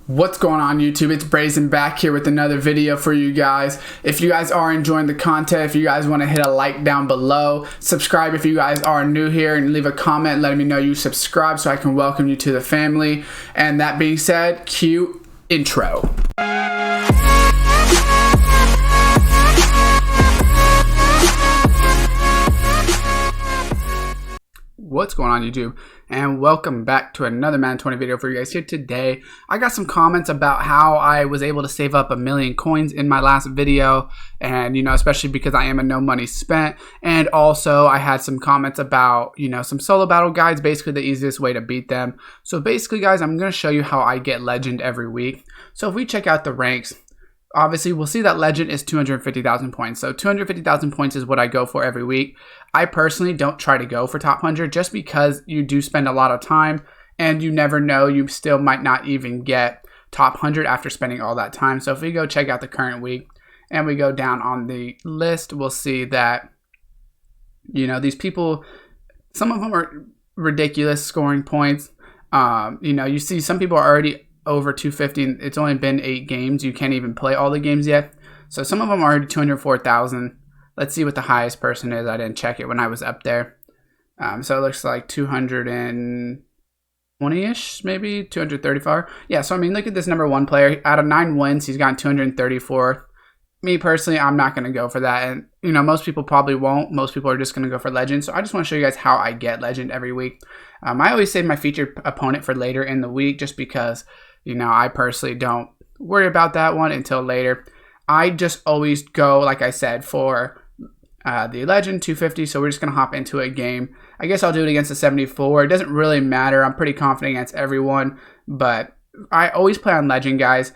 What's going on YouTube? It's Brayzon back here with another video for you guys. If you guys are enjoying the content, if you guys want to hit a like down below, subscribe if you guys are new here, and leave a comment letting me know you subscribe so I can welcome you to the family. And that being said, cue intro. What's going on YouTube, and welcome back to another Madden 20 video for you guys here today. I got some comments about how I was able to save up 1,000,000 coins in my last video, and especially because I am a no money spent. And also I had some comments about some solo battle guides, basically the easiest way to beat them. So basically guys, I'm going to show you how I get legend every week. So if we check out the ranks, obviously we'll see that legend is 250,000 points. So 250,000 points is what I go for every week. I personally don't try to go for top 100 just because you do spend a lot of time and you never know, you still might not even get top 100 after spending all that time. So if we go check out the current week and we go down on the list, we'll see that these people, some of them are ridiculous scoring points. You see some people are already over 250. It's only been 8 games. You can't even play all the games yet. So some of them are already 204,000. Let's see what the highest person is. I didn't check it when I was up there. So it looks like 220-ish, maybe 235. Yeah, so I mean, look at this number 1 player. Out of 9 wins, he's gotten 234. Me personally, I'm not going to go for that. And, most people probably won't. Most people are just going to go for legend. So I just want to show you guys how I get legend every week. I always save my featured opponent for later in the week just because, I personally don't worry about that one until later. I just always go, like I said, for the legend 250. So we're just going to hop into a game. I guess I'll do it against the 74. It doesn't really matter. I'm pretty confident against everyone. But I always play on legend, guys.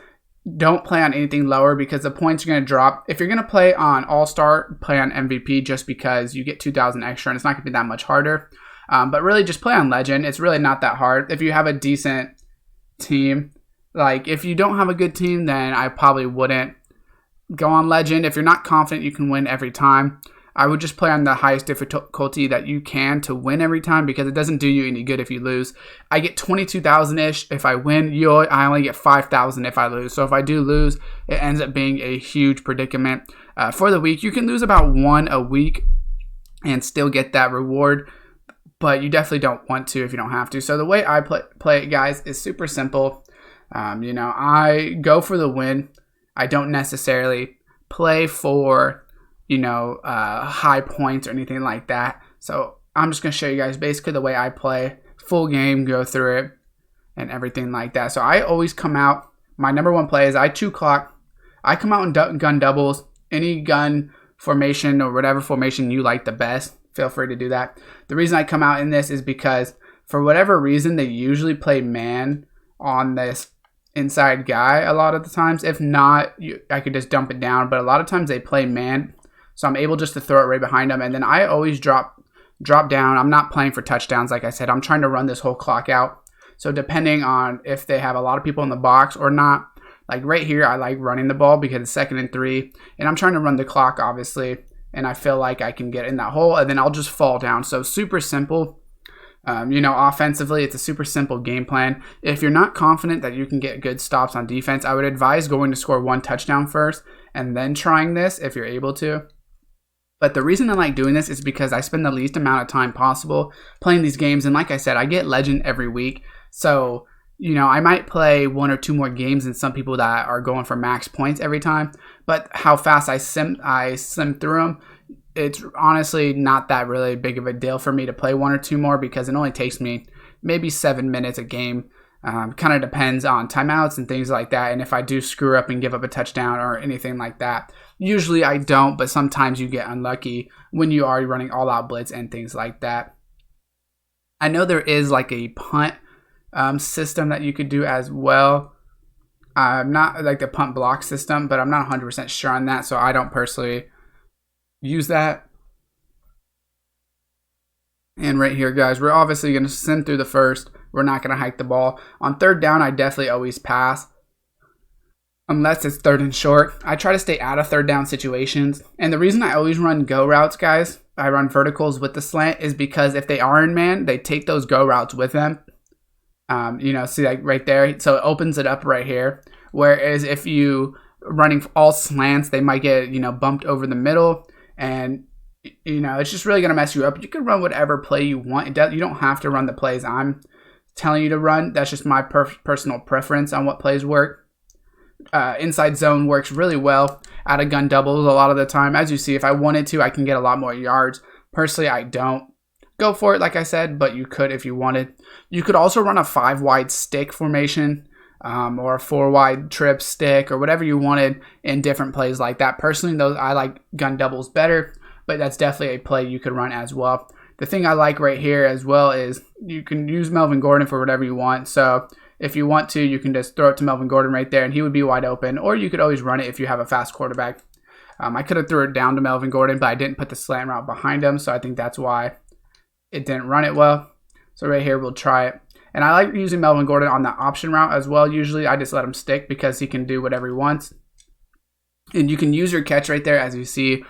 Don't play on anything lower because the points are going to drop. If you're going to play on All-Star, play on MVP just because you get 2,000 extra and it's not going to be that much harder. But really just play on legend. It's really not that hard. If you have a decent team, like if you don't have a good team, then I probably wouldn't go on legend. If you're not confident you can win every time, I would just play on the highest difficulty that you can to win every time because it doesn't do you any good if you lose. I get 22,000-ish if I win. I only get 5,000 if I lose. So if I do lose, it ends up being a huge predicament. For the week, you can lose about 1 a week and still get that reward, but you definitely don't want to if you don't have to. So the way I play it, guys, is super simple. I go for the win. I don't necessarily play for high points or anything like that. So I'm just going to show you guys basically the way I play. Full game, go through it, and everything like that. So I always come out. My number 1 play is I 2-clock. I come out in gun doubles. Any gun formation or whatever formation you like the best, feel free to do that. The reason I come out in this is because for whatever reason, they usually play man on this inside guy a lot of the times. If not, I could just dump it down. But a lot of times they play man. So I'm able just to throw it right behind them. And then I always drop down. I'm not playing for touchdowns. Like I said, I'm trying to run this whole clock out. So depending on if they have a lot of people in the box or not, like right here, I like running the ball because it's 2nd and 3. And I'm trying to run the clock, obviously. And I feel like I can get in that hole and then I'll just fall down. So super simple. Offensively, it's a super simple game plan. If you're not confident that you can get good stops on defense, I would advise going to score 1 touchdown first and then trying this if you're able to. But the reason I like doing this is because I spend the least amount of time possible playing these games. And like I said, I get legend every week. So, I might play 1 or 2 more games than some people that are going for max points every time. But how fast I sim through them, it's honestly not that really big of a deal for me to play 1 or 2 more because it only takes me maybe 7 minutes a game. Kind of depends on timeouts and things like that. And if I do screw up and give up a touchdown or anything like that, usually I don't, but sometimes you get unlucky when you are running all-out blitz and things like that. I know there is like a punt system that you could do as well. Not like the punt block system, but I'm not 100% sure on that, so I don't personally use that. And right here, guys, we're obviously going to send through the first. We're not going to hike the ball. On 3rd down, I definitely always pass. Unless it's 3rd and short. I try to stay out of 3rd down situations. And the reason I always run go routes, guys, I run verticals with the slant, is because if they are in man, they take those go routes with them. See like right there. So it opens it up right here. Whereas if you running all slants, they might get, bumped over the middle, and it's just really going to mess you up. You can run whatever play you want. You don't have to run the plays I'm telling you to run. That's just my personal preference on what plays work. Inside zone works really well out of gun doubles a lot of the time. As you see, if I wanted to, I can get a lot more yards. Personally, I don't go for it, like I said, but you could if you wanted. You could also run a 5-wide stick formation, or a 4-wide trip stick, or whatever you wanted in different plays like that. Personally, I like gun doubles better, but that's definitely a play you could run as well. The thing I like right here as well is you can use Melvin Gordon for whatever you want. So if you want to, you can just throw it to Melvin Gordon right there, and he would be wide open. Or you could always run it if you have a fast quarterback. I could have threw it down to Melvin Gordon, but I didn't put the slant route behind him, so I think that's why it didn't run it well. So right here, we'll try it. And I like using Melvin Gordon on the option route as well. Usually I just let him stick because he can do whatever he wants. And you can use your catch right there, as you see.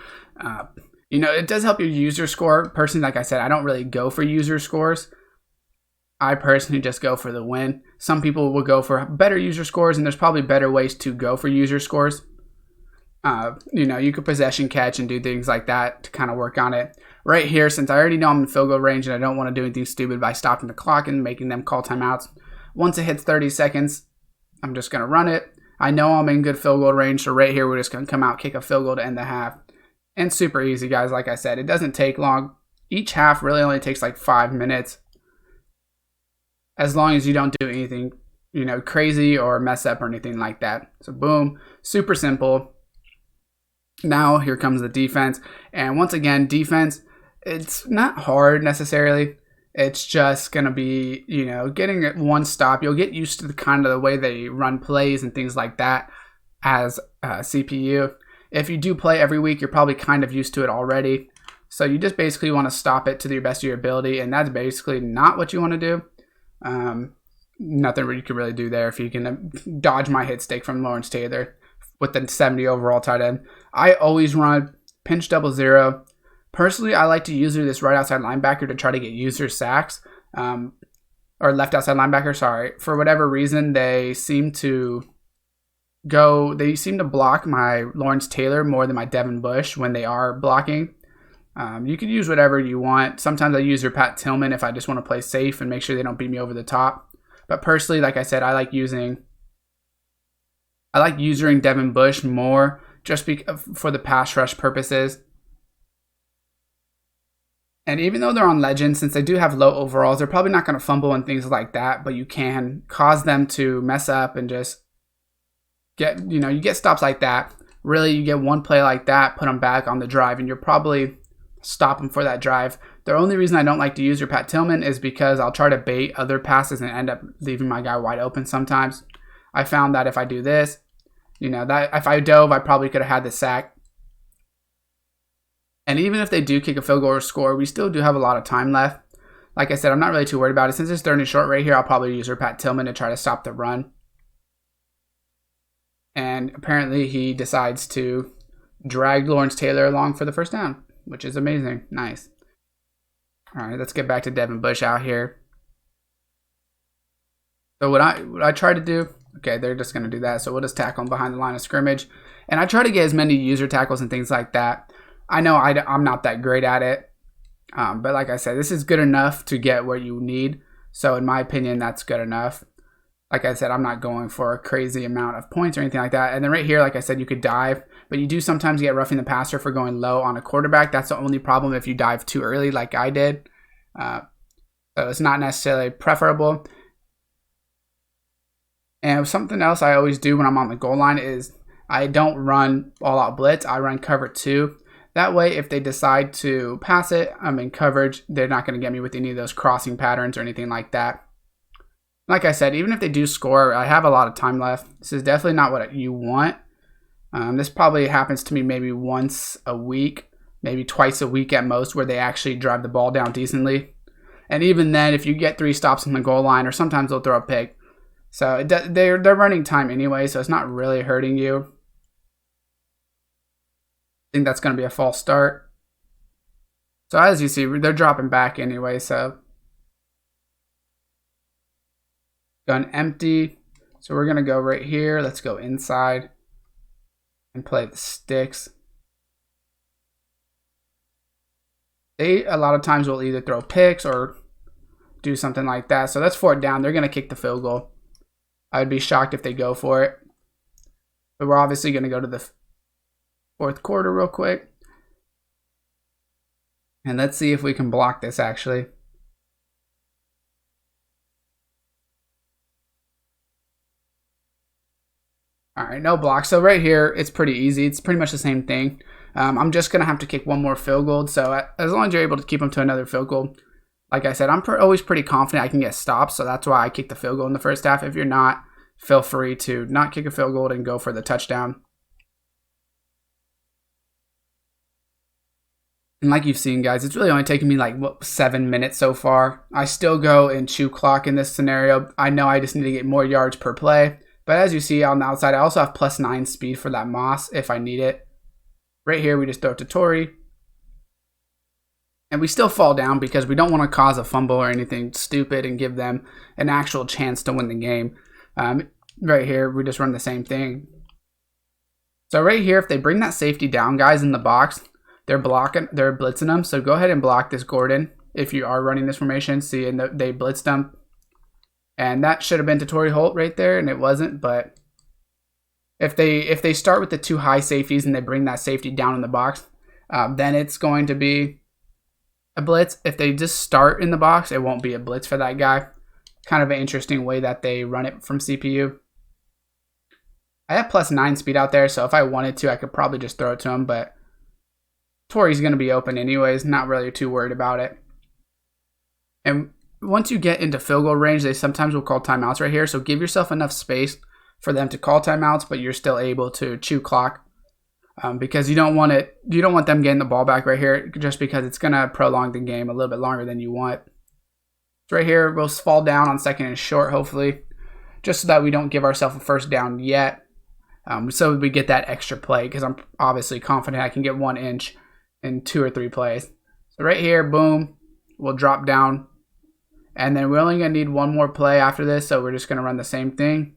It does help your user score. Personally, like I said, I don't really go for user scores. I personally just go for the win. Some people will go for better user scores, and there's probably better ways to go for user scores. You could possession catch and do things like that to kind of work on it. Right here, since I already know I'm in field goal range and I don't want to do anything stupid by stopping the clock and making them call timeouts, once it hits 30 seconds, I'm just going to run it. I know I'm in good field goal range, so right here we're just going to come out, kick a field goal to end the half. And super easy, guys. Like I said, it doesn't take long. Each half really only takes like 5 minutes, as long as you don't do anything, crazy or mess up or anything like that. So boom, super simple. Now here comes the defense. And once again, defense, it's not hard necessarily. It's just going to be, getting one stop. You'll get used to the way they run plays and things like that as CPU. If you do play every week, you're probably kind of used to it already. So you just basically want to stop it to the best of your ability, and that's basically not what you want to do. Nothing you can really do there if you can dodge my hit stick from Lawrence Taylor with the 70 overall tight end. I always run pinch double zero. Personally, I like to use this right outside linebacker to try to get user sacks, or left outside linebacker, sorry. For whatever reason, they seem to block my Lawrence Taylor more than my Devin Bush when they are blocking. You can use whatever you want. Sometimes I use your Pat Tillman if I just want to play safe and make sure they don't beat me over the top. But personally, like I said, I like using Devin Bush more just for the pass rush purposes. And even though they're on legend, since they do have low overalls, they're probably not going to fumble and things like that, but you can cause them to mess up and just you get stops like that. Really, you get one play like that, put them back on the drive, and you're probably stop them for that drive. The only reason I don't like to use your Pat Tillman is because I'll try to bait other passes and end up leaving my guy wide open sometimes. I found that if I do this, that if I dove, I probably could have had the sack. And even if they do kick a field goal or score, we still do have a lot of time left. Like I said, I'm not really too worried about it. Since it's 30 short right here, I'll probably use your Pat Tillman to try to stop the run. And apparently he decides to drag Lawrence Taylor along for the first down, which is amazing. Nice. All right, let's get back to Devin Bush out here. So what I try to do, okay, they're just going to do that. So we'll just tackle them behind the line of scrimmage. And I try to get as many user tackles and things like that. I know I'm not that great at it. But like I said, this is good enough to get what you need. So in my opinion, that's good enough. Like I said, I'm not going for a crazy amount of points or anything like that. And then right here, like I said, you could dive. But you do sometimes get roughing the passer for going low on a quarterback. That's the only problem if you dive too early like I did. So it's not necessarily preferable. And something else I always do when I'm on the goal line is I don't run all-out blitz. I run cover 2. That way, if they decide to pass it, I'm in coverage. They're not going to get me with any of those crossing patterns or anything like that. Like I said, even if they do score, I have a lot of time left. This is definitely not what you want. This probably happens to me maybe once a week, maybe twice a week at most, where they actually drive the ball down decently. And even then, if you get 3 stops on the goal line, or sometimes they'll throw a pick. So they're running time anyway, so it's not really hurting you. I think that's going to be a false start. So as you see, they're dropping back anyway, so gun empty. So we're going to go right here. Let's go inside and play the sticks. They a lot of times will either throw picks or do something like that. So that's 4th down. They're going to kick the field goal. I would be shocked if they go for it. But we're obviously going to go to the 4th quarter real quick. And let's see if we can block this actually. All right, no block. So right here, it's pretty easy. It's pretty much the same thing. I'm just going to have to kick one more field goal. So as long as you're able to keep them to another field goal, like I said, I'm always pretty confident I can get stops. So that's why I kick the field goal in the first half. If you're not, feel free to not kick a field goal and go for the touchdown. And like you've seen, guys, it's really only taken me like 7 minutes so far. I still go and chew clock in this scenario. I know I just need to get more yards per play. But as you see on the outside, I also have +9 speed for that Moss if I need it. Right here, we just throw it to Torrey. And we still fall down because we don't want to cause a fumble or anything stupid and give them an actual chance to win the game. Right here, we just run the same thing. So right here, if they bring that safety down, guys, in the box, they're blitzing them. So go ahead and block this Gordon if you are running this formation. See, and they blitzed them. And that should have been to Torrey Holt right there, and it wasn't. But if they start with the 2 high safeties and they bring that safety down in the box, then it's going to be a blitz. If they just start in the box, it won't be a blitz for that guy. Kind of an interesting way that they run it from CPU. I have +9 speed out there, so if I wanted to, I could probably just throw it to him. But Torrey's going to be open anyways. Not really too worried about it. And once you get into field goal range, they sometimes will call timeouts right here. So give yourself enough space for them to call timeouts, but you're still able to chew clock because you don't want them getting the ball back right here just because it's going to prolong the game a little bit longer than you want. So right here, we'll fall down on 2nd and short, hopefully, just so that we don't give ourselves a 1st down yet. So we get that extra play because I'm obviously confident I can get 1 inch in 2 or 3 plays. So right here, boom, we'll drop down. And then we're only going to need 1 more play after this, so we're just going to run the same thing.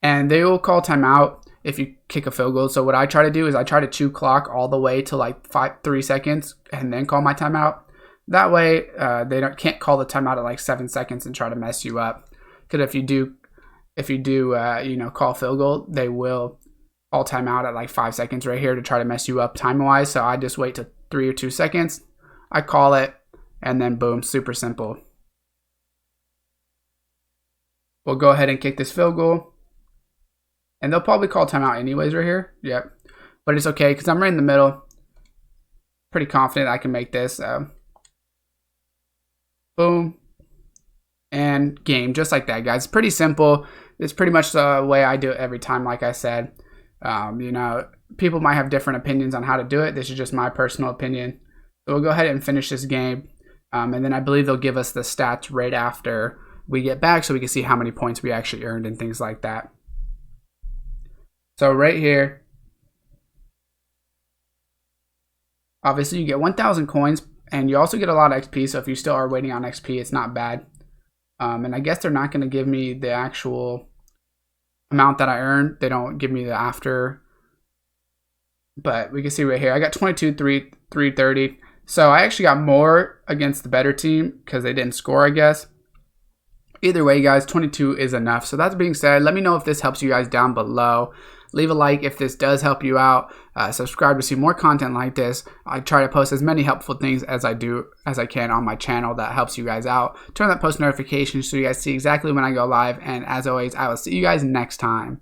And they will call timeout if you kick a field goal. So what I try to do is I try to chew clock all the way to like 3 seconds and then call my timeout. That way they can't call the timeout at like 7 seconds and try to mess you up. Because if you do call field goal, they will call timeout at like 5 seconds right here to try to mess you up time-wise. So I just wait to 3 or 2 seconds. I call it. And then boom, super simple. We'll go ahead and kick this field goal. And they'll probably call timeout anyways right here. Yep. But it's okay because I'm right in the middle. Pretty confident I can make this. Boom. And game. Just like that, guys. Pretty simple. It's pretty much the way I do it every time, like I said. People might have different opinions on how to do it. This is just my personal opinion. So we'll go ahead and finish this game. And then I believe they'll give us the stats right after we get back so we can see how many points we actually earned and things like that. So right here, obviously you get 1,000 coins and you also get a lot of XP. So if you still are waiting on XP, it's not bad. And I guess they're not going to give me the actual amount that I earned. They don't give me the after. But we can see right here, I got 22,330. So I actually got more against the better team because they didn't score, I guess. Either way, guys, 22 is enough. So that being said, let me know if this helps you guys down below. Leave a like if this does help you out. Subscribe to see more content like this. I try to post as many helpful things as I can on my channel that helps you guys out. Turn that post notifications so you guys see exactly when I go live. And as always, I will see you guys next time.